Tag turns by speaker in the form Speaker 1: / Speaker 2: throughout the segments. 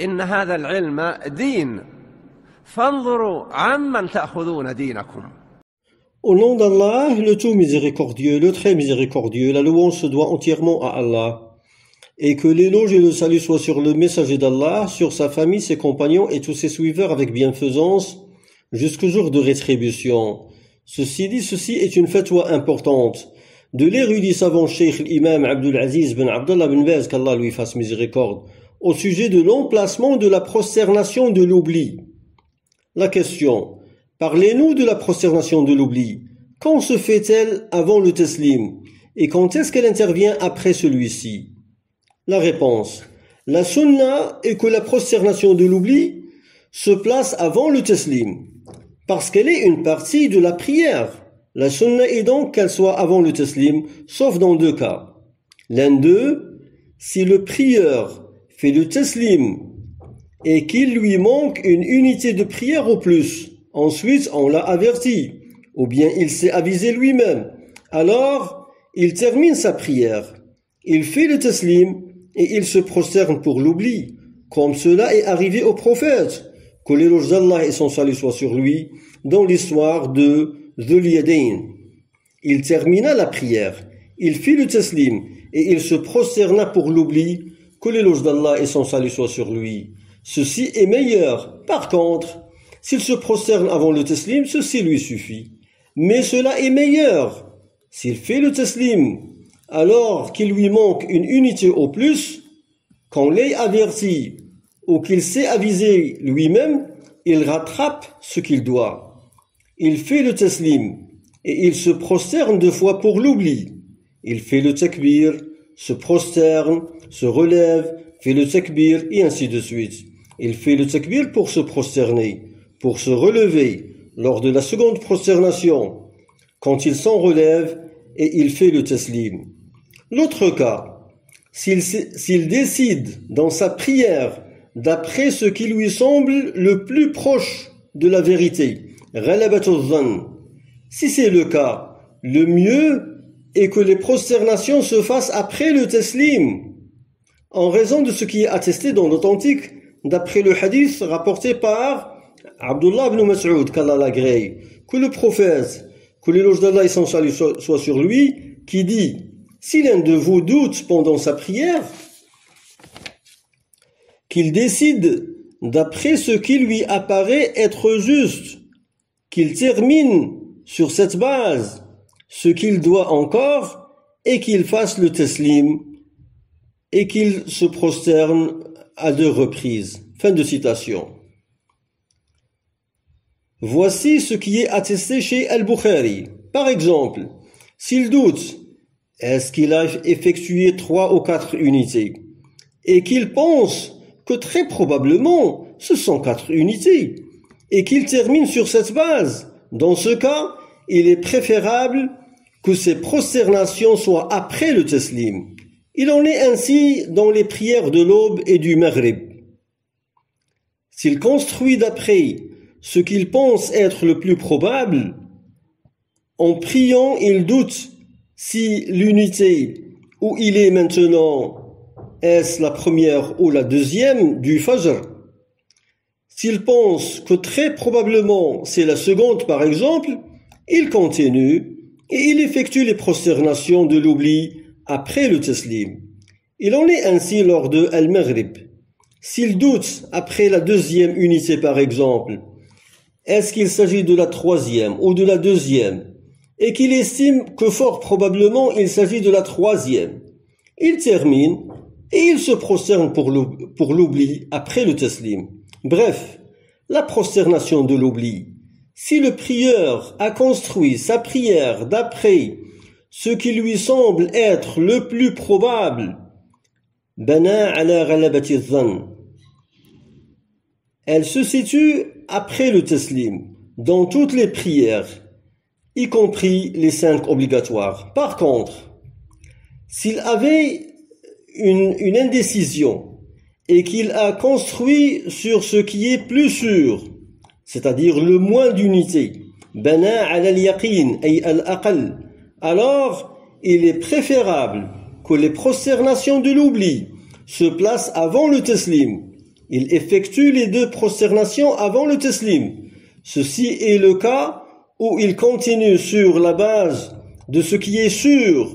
Speaker 1: إن هذا العلم دين فانظروا عمن تأخذون دينكم.
Speaker 2: Au nom d'Allah, le tout miséricordieux, le très miséricordieux, la louange se doit entièrement à Allah. Et que l'éloge et le salut soient sur le messager d'Allah, sur sa famille, ses compagnons et tous ses suiveurs avec bienfaisance, jusqu'au jour de rétribution. Ceci dit, ceci est une fatwa importante de l'érudit savant Cheikh l'imam Abdul Aziz ben Abdallah ben Baz, qu'Allah lui fasse miséricorde, au sujet de l'emplacement de la prosternation de l'oubli. La question: parlez-nous de la prosternation de l'oubli. Quand se fait-elle avant le taslim? Et quand est-ce qu'elle intervient après celui-ci? La réponse: la sunna est que la prosternation de l'oubli se place avant le taslim, parce qu'elle est une partie de la prière. La sunna est donc qu'elle soit avant le taslim, sauf dans deux cas. L'un d'eux, si le prieur fait le taslim et qu'il lui manque une unité de prière au plus, ensuite on l'a averti, ou bien il s'est avisé lui-même, alors il termine sa prière, il fait le taslim et il se prosterne pour l'oubli, comme cela est arrivé au prophète, que l'éloge d'Allah et son salut soit sur lui, dans l'histoire de Dhul Yadayn. Il termina la prière, il fit le taslim et il se prosterna pour l'oubli, que l'éloge d'Allah et son salut soit sur lui. Ceci est meilleur. Par contre, s'il se prosterne avant le taslim, ceci lui suffit. Mais cela est meilleur. S'il fait le taslim alors qu'il lui manque une unité au plus, qu'on l'ait averti ou qu'il s'est avisé lui-même, il rattrape ce qu'il doit. Il fait le taslim et il se prosterne deux fois pour l'oubli. Il fait le takbir, se prosterne, se relève, fait le takbir et ainsi de suite. Il fait le takbir pour se prosterner, pour se relever lors de la seconde prosternation, quand il s'en relève et il fait le taslim. L'autre cas, s'il décide dans sa prière d'après ce qui lui semble le plus proche de la vérité, ghalabatul dhann, si c'est le cas, le mieux est que les prosternations se fassent après le taslim, en raison de ce qui est attesté dans l'authentique, d'après le hadith rapporté par Abdullah ibn Mas'ud, qu'Allah l'agrée, que le prophète, que l'éloge d'Allah et son salut soit sur lui, qui dit: si l'un de vous doute pendant sa prière, qu'il décide d'après ce qui lui apparaît être juste, qu'il termine sur cette base ce qu'il doit encore et qu'il fasse le taslim et qu'il se prosterne à 2 reprises. Fin de citation. Voici ce qui est attesté chez Al-Bukhari. Par exemple, s'il doute, est-ce qu'il a effectué 3 ou 4 unités et qu'il pense que très probablement ce sont 4 unités et qu'il termine sur cette base, dans ce cas, il est préférable que ces prosternations soient après le taslim. Il en est ainsi dans les prières de l'aube et du maghrib. S'il construit d'après ce qu'il pense être le plus probable, en priant, il doute si l'unité où il est maintenant, est-ce la première ou la deuxième du Fajr. S'il pense que très probablement c'est la seconde par exemple, il continue et il effectue les prosternations de l'oubli après le taslim. Il en est ainsi lors de Al-Maghrib. S'il doute après la deuxième unité par exemple, est-ce qu'il s'agit de la troisième ou de la deuxième, et qu'il estime que fort probablement il s'agit de la troisième, il termine et il se prosterne pour l'oubli après le taslim. Bref, la prosternation de l'oubli. Si le prieur a construit sa prière d'après ce qui lui semble être le plus probable, bana ala ghalabati dhann, elle se situe après le taslim, dans toutes les prières, y compris les 5 obligatoires. Par contre, s'il avait une indécision et qu'il a construit sur ce qui est plus sûr, c'est-à-dire le moins d'unité, bana ala al-yaqin ay al-aqal, alors il est préférable que les prosternations de l'oubli se placent avant le taslim il effectue les 2 prosternations avant le taslim. Ceci est le cas où il continue sur la base de ce qui est sûr,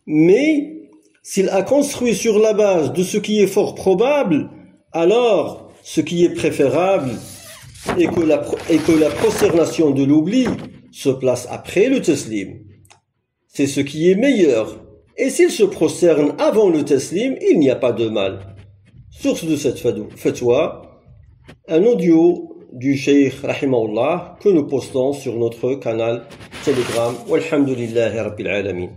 Speaker 2: mais s'il a construit sur la base de ce qui est fort probable, alors ce qui est préférable est que la prosternation de l'oubli se place après le taslim. C'est ce qui est meilleur. Et s'il se prosterne avant le taslim, il n'y a pas de mal. Source de cette fatwa, un audio du Cheikh Rahimahullah que nous postons sur notre canal Telegram. Walhamdulillahi Rabbil Alamin.